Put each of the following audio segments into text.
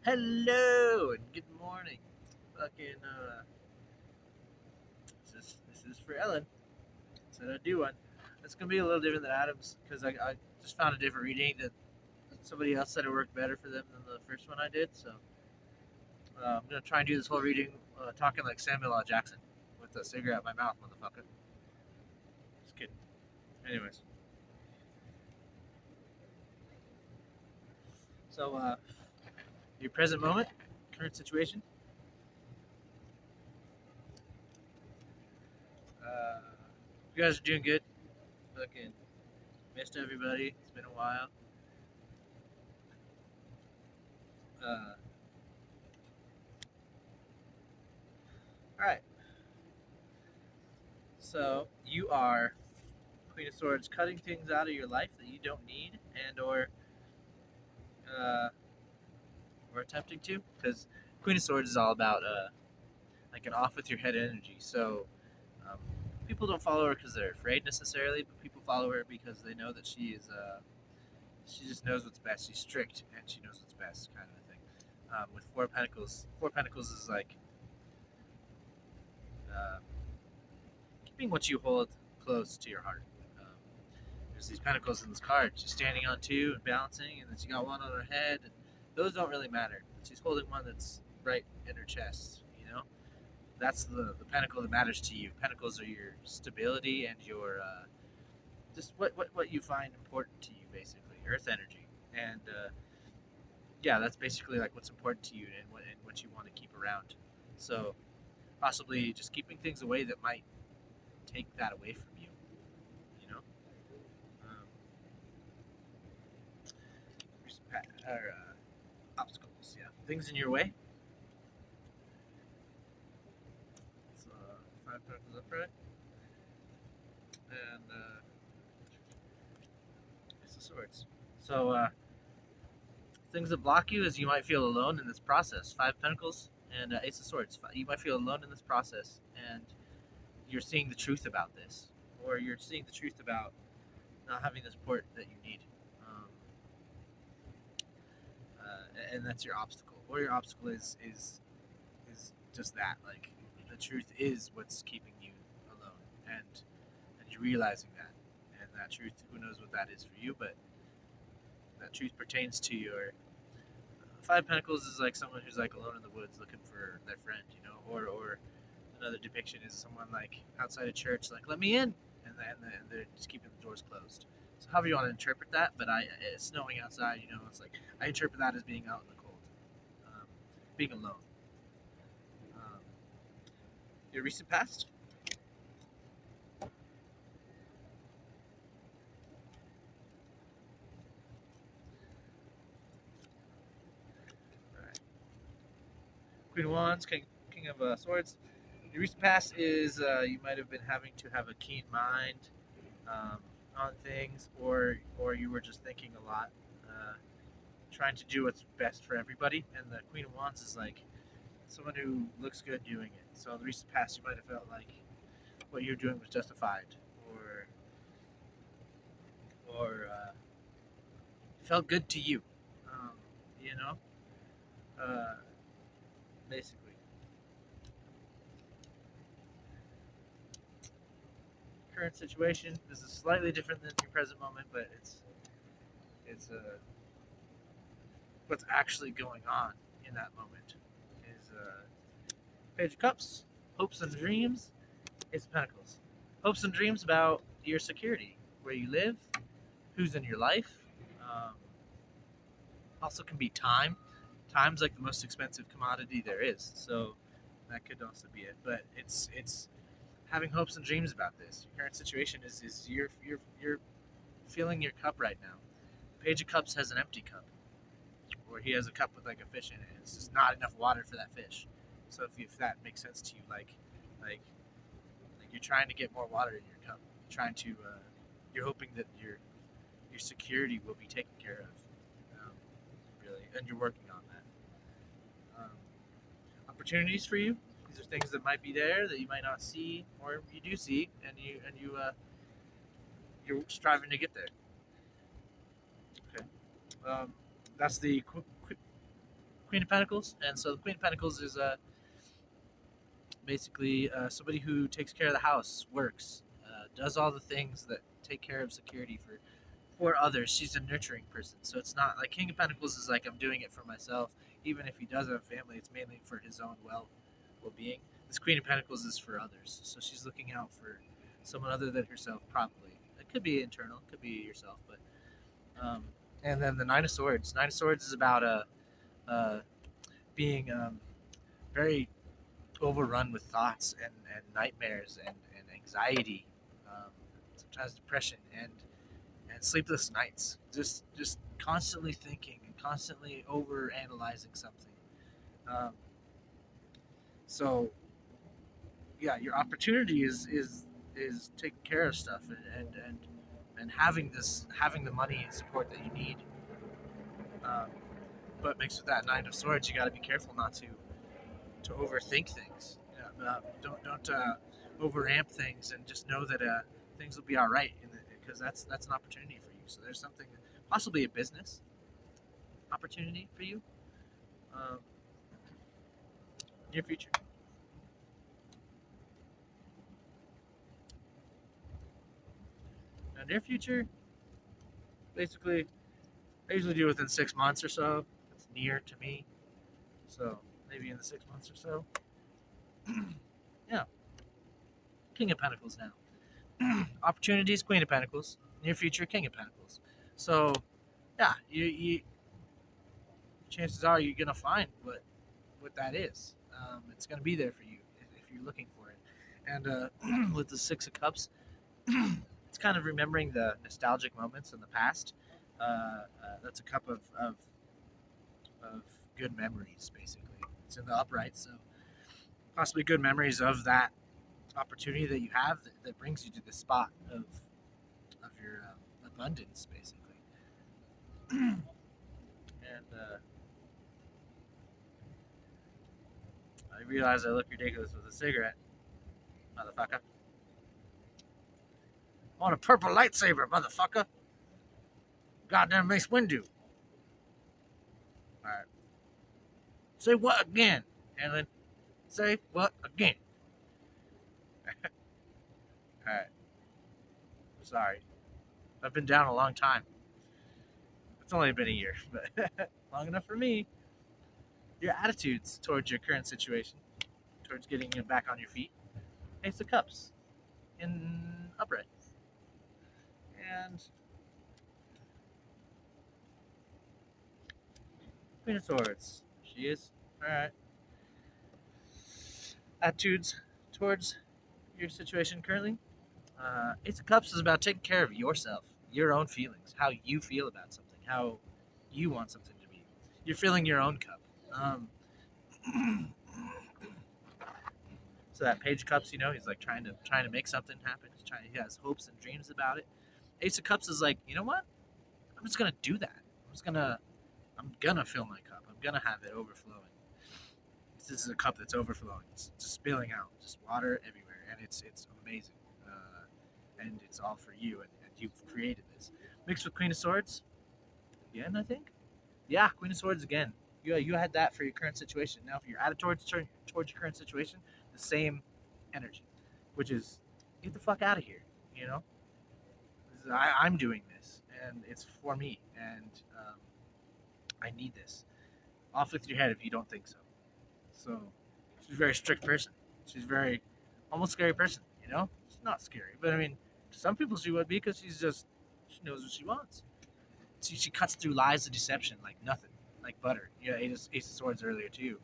Hello and good morning. Fucking this is for Ellen. Said I'd do one. It's gonna be a little different than Adam's because I just found a different reading that somebody else said it worked better for them than the first one I did. So I'm gonna try and do this whole reading talking like Samuel L. Jackson with a cigarette in my mouth, motherfucker. Just kidding. Anyways, so your present moment, current situation. Uh, you guys are doing good. Fucking missed everybody. It's been a while. Uh, all right. So you are Queen of Swords, cutting things out of your life that you don't need, and uh, or attempting to, because Queen of Swords is all about like an off with your head energy. So um, people don't follow her because they're afraid necessarily, but people follow her because they know that she just knows what's best. She's strict and she knows what's best, kind of a thing. With Four Pentacles is like uh, keeping what you hold close to your heart. Um, there's these pentacles in this card. She's standing on two and balancing, and then she got one on her head. And those don't really matter. She's holding one that's right in her chest. You know, that's the pentacle that matters to you. Pentacles are your stability and your just what you find important to you, basically, earth energy. And yeah, that's basically like what's important to you and what you want to keep around. So possibly just keeping things away that might take that away from you. You know. Um, or, obstacles, yeah, things in your way. So five pentacles upright, and Ace of Swords. So things that block you is you might feel alone in this process. Five pentacles and Ace of Swords. You might feel alone in this process, and you're seeing the truth about this, or you're seeing the truth about not having the support that you need. Um, and that's your obstacle. Or your obstacle is just that. Like the truth is what's keeping you alone, and you realizing that, and that truth. Who knows what that is for you, but that truth pertains to your Five Pentacles is like someone who's like alone in the woods looking for their friend, you know, or another depiction is someone like outside a church, like let me in, and they're just keeping the doors closed. So however you want to interpret that, but it's snowing outside, you know, it's like I interpret that as being out in the cold, um, being alone. Um, your recent past. All right. Queen of Wands, King of Swords. Your recent past is you might have been having to have a keen mind um, on things, or you were just thinking a lot, trying to do what's best for everybody. And the Queen of Wands is like someone who looks good doing it. So in the recent past, you might have felt like what you were doing was justified, or or felt good to you. Um, you know, uh, basically. Current situation. This is slightly different than your present moment, but it's what's actually going on in that moment is Page of Cups, hopes and dreams, Ace of Pentacles. Hopes and dreams about your security, where you live, who's in your life. Um, also can be time. Time's like the most expensive commodity there is, so that could also be it. But it's having hopes and dreams about this. Your current situation is you're filling your cup right now. Page of Cups has an empty cup, or he has a cup with like a fish in it. It's just not enough water for that fish. So if that makes sense to you, like like you're trying to get more water in your cup, you're trying to you're hoping that your security will be taken care of, really, and you're working on that. Opportunities for you. These are things that might be there that you might not see, or you do see, and you're striving to get there. Okay, that's the Queen of Pentacles, and so the Queen of Pentacles is basically somebody who takes care of the house, works, does all the things that take care of security for others. She's a nurturing person, so it's not like King of Pentacles is like I'm doing it for myself. Even if he does have a family, it's mainly for his own well-being. This Queen of Pentacles is for others, so she's looking out for someone other than herself. Probably it could be internal, it could be yourself, but and then the Nine of Swords. Nine of Swords is about being very overrun with thoughts and nightmares and anxiety, sometimes depression and sleepless nights. Just constantly thinking and constantly over analyzing something. Um, so yeah, your opportunity is taking care of stuff and having the money and support that you need. Um, but mixed with that Nine of Swords, you got to be careful not to overthink things. Don't overamp things, and just know that things will be all right. Because that's an opportunity for you. So there's something, possibly a business opportunity for you, um, near future. Now, near future, basically, I usually do within 6 months or so. It's near to me, so maybe in the 6 months or so. Yeah, King of Pentacles now. Opportunities, Queen of Pentacles. Near future, King of Pentacles. So yeah, you chances are you're gonna find what that is. It's gonna be there for you if you're looking for it. And with the Six of Cups, it's kind of remembering the nostalgic moments in the past. That's a cup of good memories, basically. It's in the upright, so possibly good memories of that opportunity that you have that brings you to the spot of your abundance, basically. And I realize I look ridiculous with a cigarette, motherfucker. I want a purple lightsaber, motherfucker. Goddamn Mace Windu. Alright. Say what again, Helen? Say what again? Alright. Sorry. I've been down a long time. It's only been a year, but long enough for me. Your attitudes towards your current situation, towards getting you back on your feet. Ace of Cups in upright. And Queen of Swords. She is. Alright. Attitudes towards your situation currently. Ace of Cups is about taking care of yourself, your own feelings, how you feel about something, how you want something to be. You're filling your own cup. So that Page of Cups, he's like trying to make something happen. He has hopes and dreams about it. Ace of Cups is like, you know what? I'm just gonna do that. I'm gonna fill my cup. I'm gonna have it overflowing. This is a cup that's overflowing. It's just spilling out, just water everywhere, and it's amazing. And it's all for you, and you've created this. Mixed with Queen of Swords again, I think. Yeah, Queen of Swords again. You had that for your current situation. Now, if you're added towards your current situation, the same energy, which is get the fuck out of here. You know, I'm doing this, and it's for me, and I need this. Off with your head if you don't think so. So she's a very strict person. She's very almost scary person. She's not scary, but I mean, to some people she would be because she knows what she wants. She cuts through lies and deception like nothing, like butter. Yeah, Ace of Swords earlier too,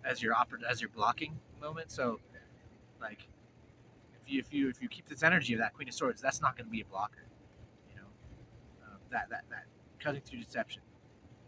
as your blocking moment. So like if you keep this energy of that Queen of Swords, that's not going to be a blocker. You know, that cutting through deception,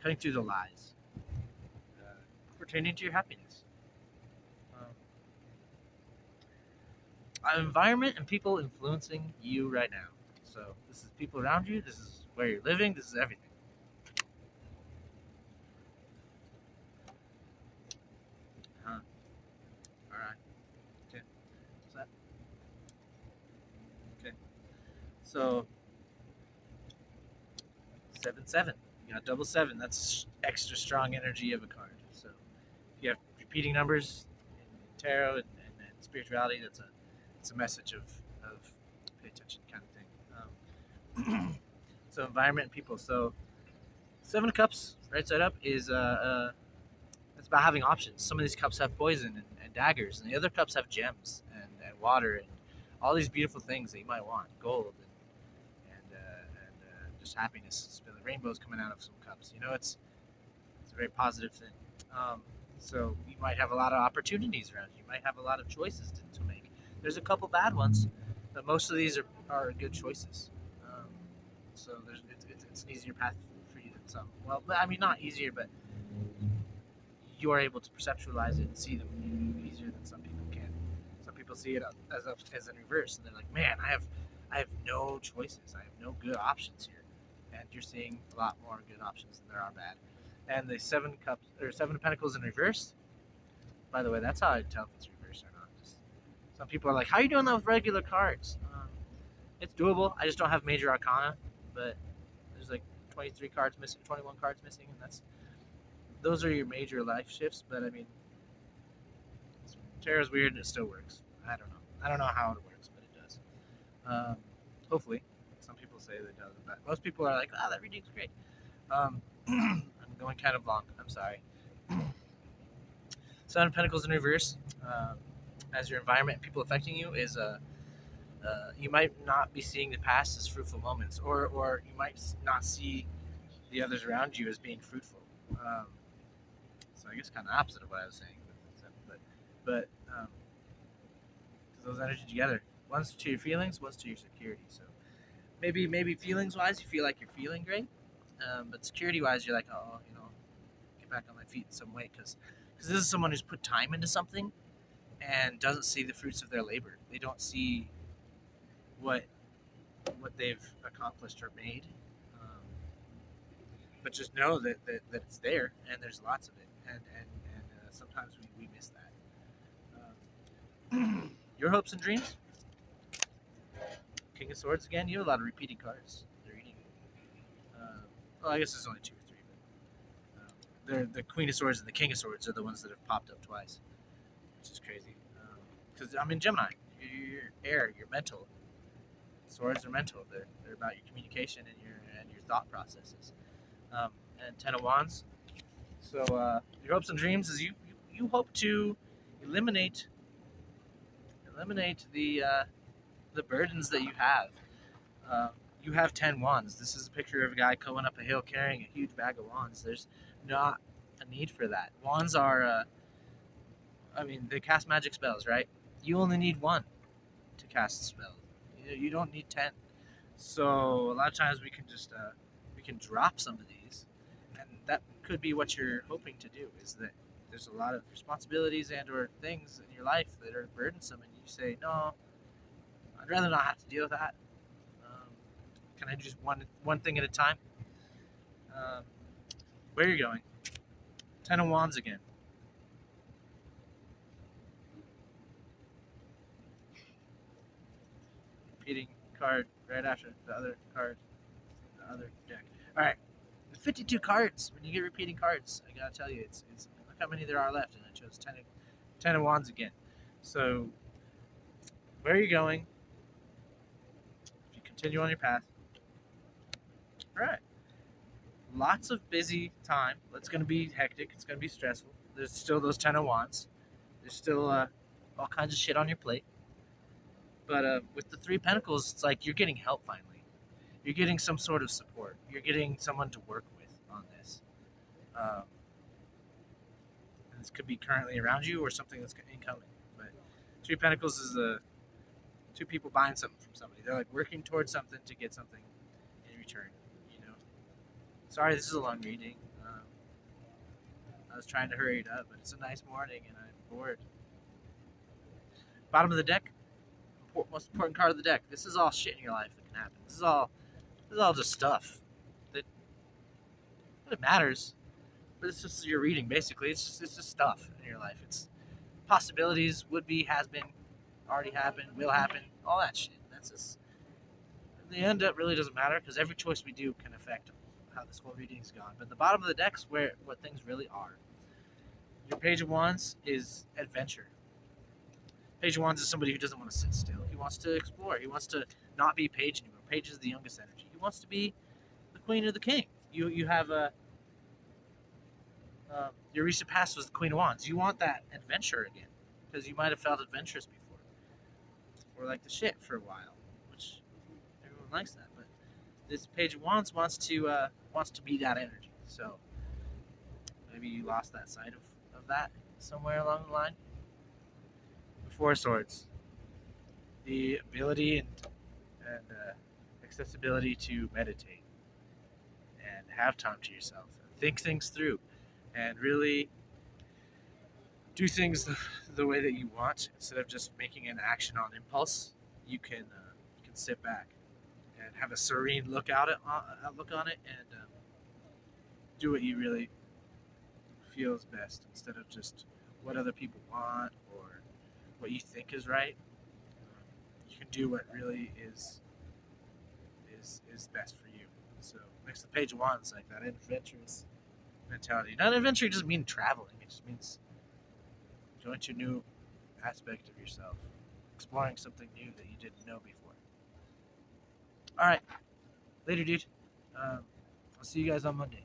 cutting through the lies, pertaining to your happiness. Environment and people influencing you right now. So this is people around you. This is where you're living. This is everything. Huh. All right. Okay. What's that? Okay. So 7-7. You got double seven. That's extra strong energy of a card. So if you have repeating numbers in tarot and spirituality, it's a message of pay attention kind of thing. So environment and people. So Seven of Cups, right side up, is it's about having options. Some of these cups have poison and daggers, and the other cups have gems and water and all these beautiful things that you might want, gold and just happiness. The rainbows coming out of some cups. It's a very positive thing. Um, so you might have a lot of opportunities around you. You might have a lot of choices to make. There's a couple bad ones, but most of these are good choices. Um, so it's an easier path for you than some. Well, I mean, not easier, but you are able to perceptualize it and see them easier than some people can. Some people see it as in reverse, and they're like, "Man, I have no choices. I have no good options here." And you're seeing a lot more good options than there are bad. And the Seven of Pentacles in reverse. By the way, that's how I tell if it's reversed or not. Just, some people are like, "How are you doing that with regular cards?" It's doable. I just don't have major arcana, but there's like 23 cards missing, 21 cards missing, and those are your major life shifts. But I mean, tarot's weird and it still works. I don't know. I don't know how it works, but it does. Um, hopefully, some people say that it doesn't, but most people are like, "Oh, that reading's great." I'm going kind of long. I'm sorry. Seven of Pentacles in reverse, as your environment and people affecting you is you might not be seeing the past as fruitful moments, or you might not see the others around you as being fruitful. Um, so I guess kind of opposite of what I was saying, but those energies together, one's to your feelings, one's to your security. So maybe feelings wise, you feel like you're feeling great, but security wise, you're like, oh, get back on my feet in some way because this is someone who's put time into something and doesn't see the fruits of their labor. They don't see what they've accomplished or made, um, but just know that it's there and there's lots of it, and sometimes we miss that. Your hopes and dreams, King of Swords again. You have a lot of repeating cards. They're eating. Well, I guess there's only two or three, but the Queen of Swords and the King of Swords are the ones that have popped up twice, which is crazy. Because I'm in Gemini. You're air. You're mental. Swords are mental. They're about your communication and your thought processes. And Ten of Wands. So your hopes and dreams is you hope to eliminate the burdens that you have. Uh, you have 10 wands. This is a picture of a guy going up a hill carrying a huge bag of wands. There's not a need for that. Wands are, I mean, they cast magic spells, right? You only need one to cast a spell. You don't need 10. So a lot of times we can drop some of these, and that could be what you're hoping to do. Is that there's a lot of responsibilities and or things in your life that are burdensome, and you say, no, I'd rather not have to deal with that. Um, can I do just one thing at a time? Um, where are you going? Ten of Wands again. Repeating card right after the other card, the other deck. All right, 52 cards. When you get repeating cards, I gotta tell you, it's look how many there are left, and I chose ten of Wands again. So where are you going? If you continue on your path, all right. Lots of busy time. It's going to be hectic. It's going to be stressful. There's still those 10 of Wands. There's still all kinds of shit on your plate. But with the Three of Pentacles, it's like you're getting help finally. You're getting some sort of support. You're getting someone to work with on this. Um, and this could be currently around you or something that's incoming. But Three of Pentacles is two people buying something from somebody. They're like working towards something to get something in return. You know. Sorry, this is a long reading. I was trying to hurry it up, but it's a nice morning and I'm bored. Bottom of the deck, most important card of the deck. This is all shit in your life that can happen. This is all just stuff that matters. But it's just your reading, basically. It's just stuff in your life. It's possibilities, would be, has been, already happened, will happen, all that shit. That's just in the end. That really doesn't matter because every choice we do can affect how this whole reading's gone. But the bottom of the deck's where what things really are. Your Page of Wands is adventure. Page of Wands is somebody who doesn't want to sit still. He wants to explore. He wants to not be Page anymore. Page is the youngest energy. He wants to be the Queen or the King. You have a your recent past was the Queen of Wands. You want that adventure again because you might have felt adventurous before, or like the shit for a while, which everyone likes that. But this Page of Wands wants to be that energy. So maybe you lost that sight of that somewhere along the line. The Four of Swords, the ability and accessibility to meditate and have time to yourself and think things through and really do things the way that you want instead of just making an action on impulse. You can sit back and have a serene look on it and do what you really feel is best instead of just what other people want or what you think is right. You can do what really is best for you. So makes the Page of Wands like that adventurous mentality. Not adventure doesn't mean traveling. It just means going to a new aspect of yourself, exploring something new that you didn't know before. All right, later, dude. I'll see you guys on Monday.